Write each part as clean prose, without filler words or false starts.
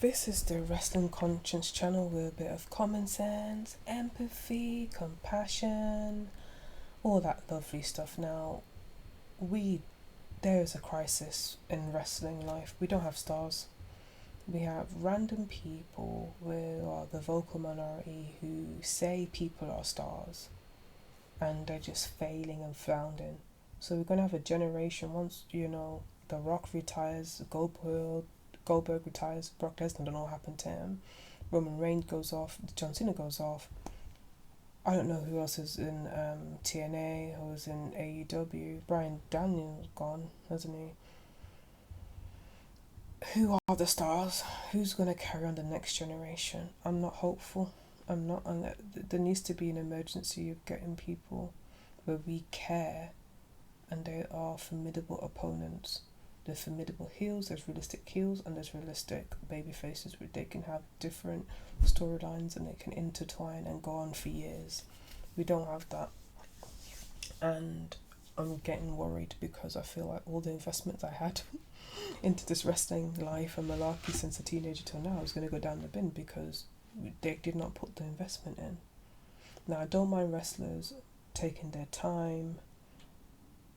This is the Wrestling Conscience channel with a bit of common sense, empathy, compassion, all that lovely stuff. Now, there is a crisis in wrestling life. We don't have stars. We have random people who are the vocal minority who say people are stars and they're just failing and floundering. So we're going to have a generation once, The Rock retires, Goldberg retires, Brock Lesnar, don't know what happened to him. Roman Reigns goes off, John Cena goes off. I don't know who else is in TNA, who's in AEW. Bryan Daniels gone, hasn't he? Who are the stars? Who's going to carry on the next generation? I'm not hopeful. I'm not. There needs to be an emergency of getting people where we care and they are formidable opponents. There's formidable heels, there's realistic heels, and there's realistic baby faces where they can have different storylines and they can intertwine and go on for years. We don't have that. And I'm getting worried because I feel like all the investments I had into this wrestling life and malarkey since a teenager till now is going to go down the bin because they did not put the investment in. Now, I don't mind wrestlers taking their time,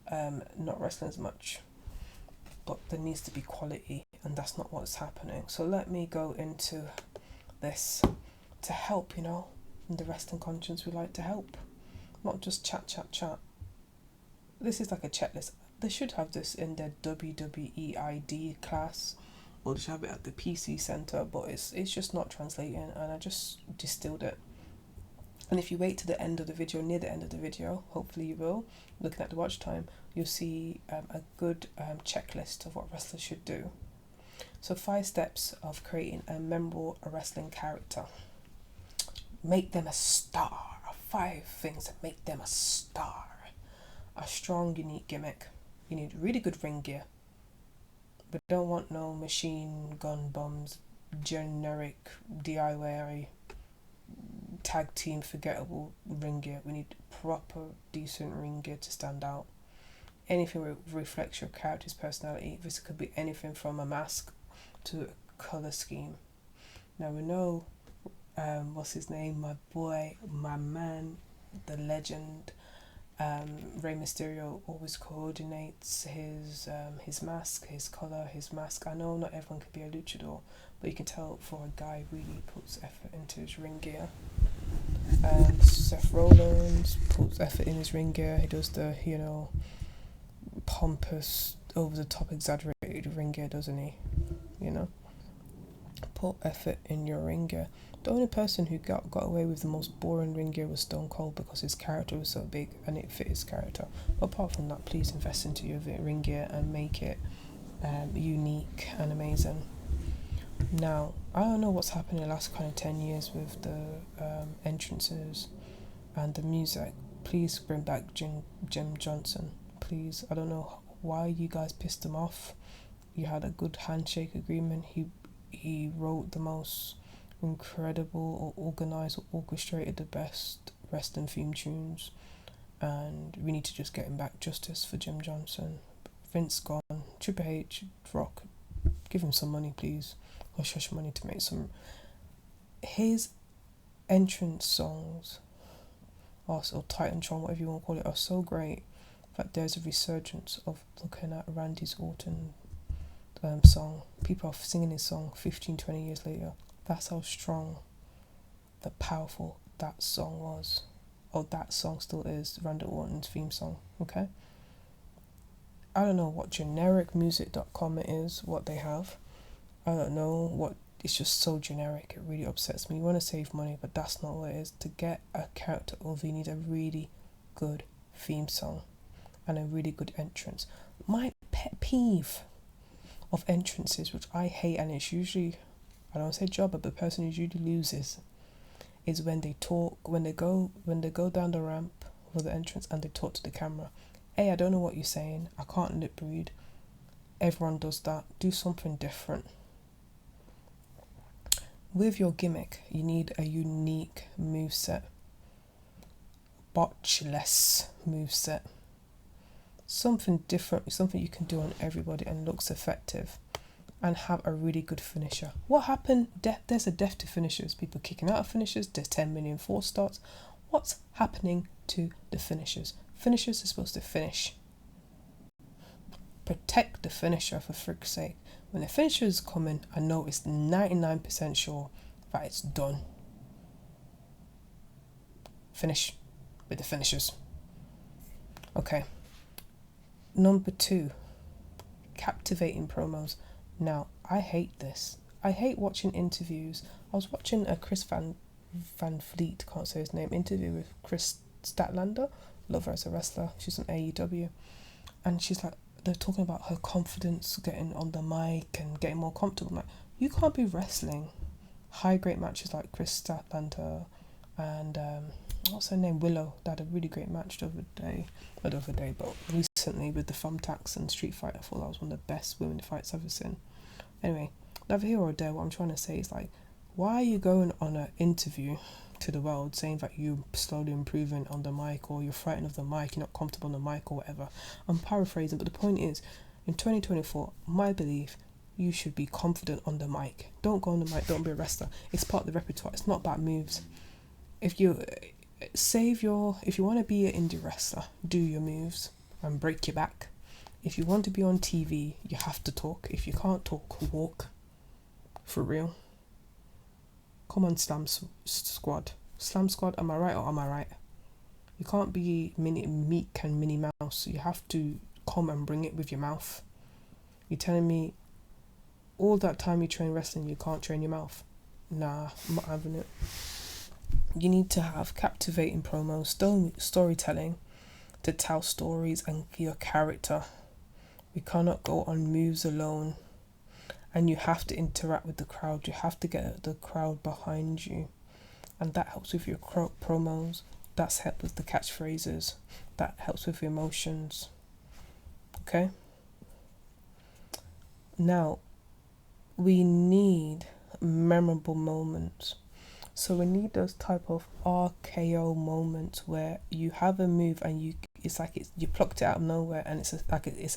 not wrestling as much, but there needs to be quality, and that's not what's happening. So let me go into this to help, in the Wrestling Conscience we like to help, not just chat. This is like a checklist. They should have this in their WWE ID class, or they should have it at the PC Centre, but it's just not translating, and I just distilled it. And if you wait to the end of the video, near the end of the video, hopefully you will, looking at the watch time, you'll see a good checklist of what wrestlers should do. So 5 steps of creating a memorable wrestling character. Make them a star. 5 things that make them a star. A strong, unique gimmick. You need really good ring gear. But don't want no machine gun bombs, generic DIY tag team forgettable ring gear. We need proper decent ring gear to stand out. Anything reflects your character's personality. This could be anything from a mask to a colour scheme. Now we know what's his name, my boy, my man, the legend, Rey Mysterio always coordinates his mask, his colour, his mask. I know not everyone can be a luchador, but you can tell for a guy really puts effort into his ring gear. Seth Rollins puts effort in his ring gear. He does the, pompous, over-the-top, exaggerated ring gear, doesn't he? Put effort in your ring gear. The only person who got away with the most boring ring gear was Stone Cold because his character was so big and it fit his character. But apart from that, please invest into your ring gear and make it unique and amazing. Now, I don't know what's happened in the last kind of 10 years with the entrances and the music. Please bring back Jim Johnson. Please. I don't know why you guys pissed him off. You had a good handshake agreement. He wrote the most incredible or organised or orchestrated the best wrestling theme tunes, and we need to just get him back. Justice for Jim Johnson. Vince gone. Triple H, Rock, give him some money, please. Hush money to make some. His entrance songs, or Titantron, whatever you want to call it, are so great that there's a resurgence of looking at Randy Orton song. People are singing his song 15-20 years later. That's how strong, powerful that song was. Or that song still is, Randy Orton's theme song, okay? I don't know what genericmusic.com it is, what they have. I don't know what, it's just so generic, it really upsets me. You want to save money, but that's not what it is. To get a character over, you need a really good theme song and a really good entrance. My pet peeve of entrances, which I hate, and it's usually, I don't say jobber, but the person who usually loses, is when they talk, when they go down the ramp for the entrance and they talk to the camera. Hey, I don't know what you're saying. I can't lip read. Everyone does that. Do something different. With your gimmick, you need a unique moveset. Botchless moveset. Something different, something you can do on everybody and looks effective. and have a really good finisher. What happened? There's a death to finishers. People kicking out of finishers. There's 10 million force starts. What's happening to the finishers? Finishers are supposed to finish. Protect the finisher, for frick's sake. When the finisher is coming, I know it's 99% sure that it's done. Finish with the finishers. Okay. Number 2, captivating promos. Now, I hate this. I hate watching interviews. I was watching a Chris Van Fleet, can't say his name, interview with Chris Statlander. Love her as a wrestler. She's on AEW. And she's like, they're talking about her confidence getting on the mic and getting more comfortable. I'm like, you can't be wrestling high grade matches like Chris Statlander and what's her name, Willow. They had a really great match the other day, not the other day, but recently with the Thumbtacks and Street Fighter. I thought that was one of the best women fights I've ever seen. Anyway, neither here or there. What I'm trying to say is, like, why are you going on an interview to the world saying that you're slowly improving on the mic, or you're frightened of the mic, you're not comfortable on the mic, or whatever? I'm paraphrasing, but the point is, in 2024, my belief, you should be confident on the mic. Don't go on the mic, don't be a wrestler. It's part of the repertoire. It's not about moves. If you want to be an indie wrestler, do your moves and break your back. If you want to be on TV, you have to talk. If you can't talk, walk. For real. Come on, Slam Squad. Slam Squad, am I right or am I right? You can't be Meek and Minnie Mouse. You have to come and bring it with your mouth. You're telling me all that time you train wrestling, you can't train your mouth? Nah, I'm not having it. You need to have captivating promos, storytelling to tell stories and your character. We cannot go on moves alone. And you have to interact with the crowd. You have to get the crowd behind you. And that helps with your promos. That's helped with the catchphrases. That helps with your emotions. Okay? Now, we need memorable moments. So we need those type of RKO moments where you have a move and you plucked it out of nowhere and it's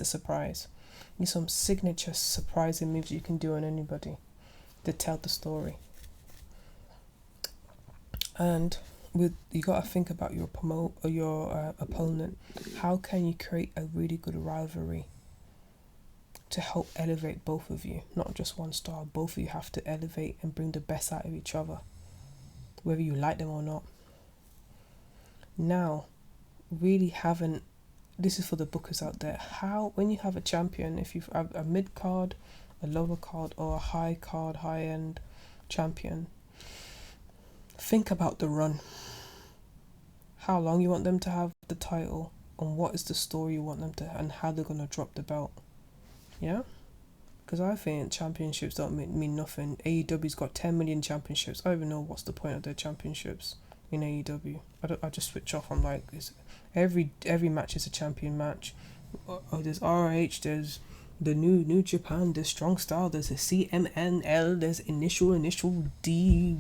a surprise. You need some signature surprising moves you can do on anybody to tell the story. And you gotta think about your opponent. How can you create a really good rivalry to help elevate both of you? Not just one star. Both of you have to elevate and bring the best out of each other, whether you like them or not. Now, really having, this is for the bookers out there, when you have a champion, if you have a mid card, a lower card, or a high card, high end champion, think about the run. How long you want them to have the title, and what is the story you want them to, and how they're going to drop the belt. Yeah? Because I think championships don't mean nothing. AEW's got 10 million championships. I don't even know what's the point of their championships in AEW. I just switch off. I'm like, every match is a champion match. Oh, there's RH, there's the New Japan, there's Strong Style, there's a CMNL, there's initial D,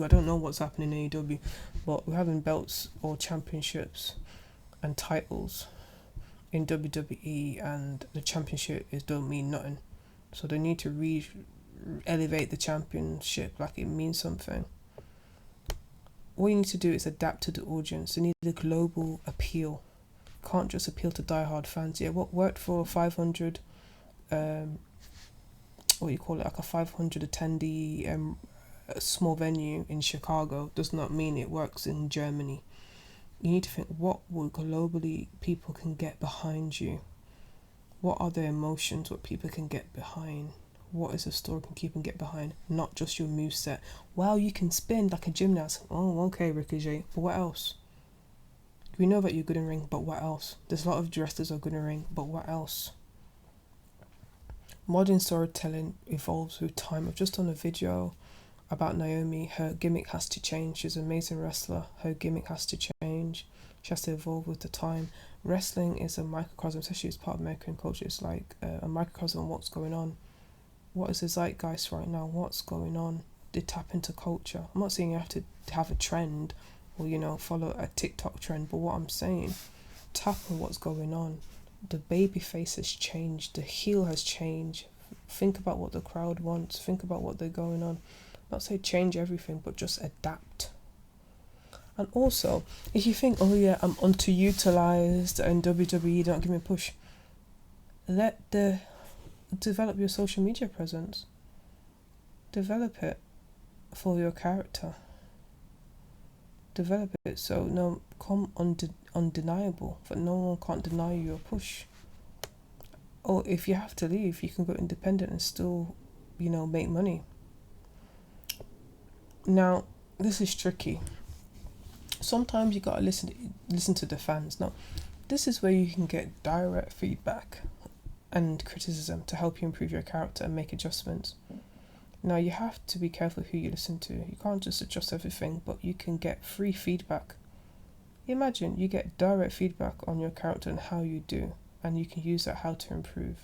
I don't know what's happening in AEW. But we're having belts or championships and titles in WWE, and the championship don't mean nothing. So they need to elevate the championship like it means something. All you need to do is adapt to the audience. You need a global appeal. You can't just appeal to diehard fans. Yeah, what worked for 500, like a 500 attendee a small venue in Chicago does not mean it works in Germany. You need to think, what will globally people can get behind you? What are the emotions what people can get behind? What is a story people can get behind? Not just your moveset. Wow, you can spin like a gymnast. Oh, okay, Ricochet. But what else? We know that you're good in ring, but what else? There's a lot of wrestlers who are good in ring, but what else? Modern storytelling evolves with time. I've just done a video about Naomi. Her gimmick has to change. She's an amazing wrestler. Her gimmick has to change. She has to evolve with the time. Wrestling is a microcosm, especially as part of American culture. It's like a microcosm of what's going on. What is the zeitgeist right now? What's going on? They tap into culture. I'm not saying you have to have a trend or, follow a TikTok trend, but what I'm saying, tap on what's going on. The baby face has changed. The heel has changed. Think about what the crowd wants. Think about what they're going on. Not say change everything, but just adapt. And also, if you think, oh yeah, I'm underutilized and WWE don't give me a push, develop your social media presence. Develop it for your character. Develop it so no come undeniable, that no one can't deny you a push. Or if you have to leave, you can go independent and still, make money. Now, this is tricky. Sometimes you gotta listen to the fans. Now, this is where you can get direct feedback and criticism to help you improve your character and make adjustments. Now, you have to be careful who you listen to. You can't just adjust everything, but you can get free feedback. Imagine you get direct feedback on your character and how you do, and you can use that how to improve.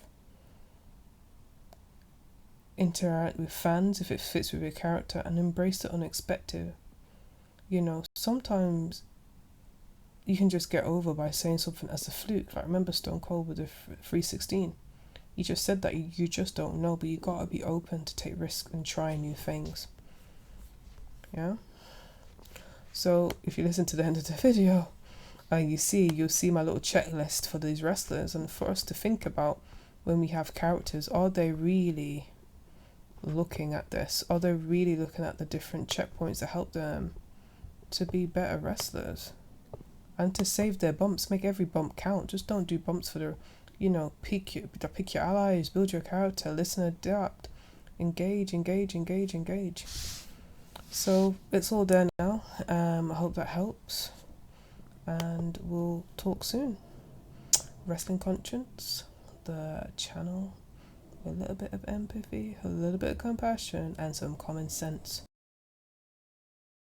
Interact with fans if it fits with your character, and embrace the unexpected. Sometimes you can just get over by saying something as a fluke. Like, remember Stone Cold with the 316? You just said that you just don't know, but you gotta be open to take risks and try new things. Yeah? So if you listen to the end of the video, you'll see my little checklist for these wrestlers, and for us to think about when we have characters, are they really looking at this? Are they really looking at the different checkpoints that help them to be better wrestlers? And to save their bumps, make every bump count. Just don't do bumps for the pick your allies, build your character, listen, adapt, engage. So it's all there now. I hope that helps, and we'll talk soon. Wrestling Conscience, the channel with a little bit of empathy, a little bit of compassion, and some common sense.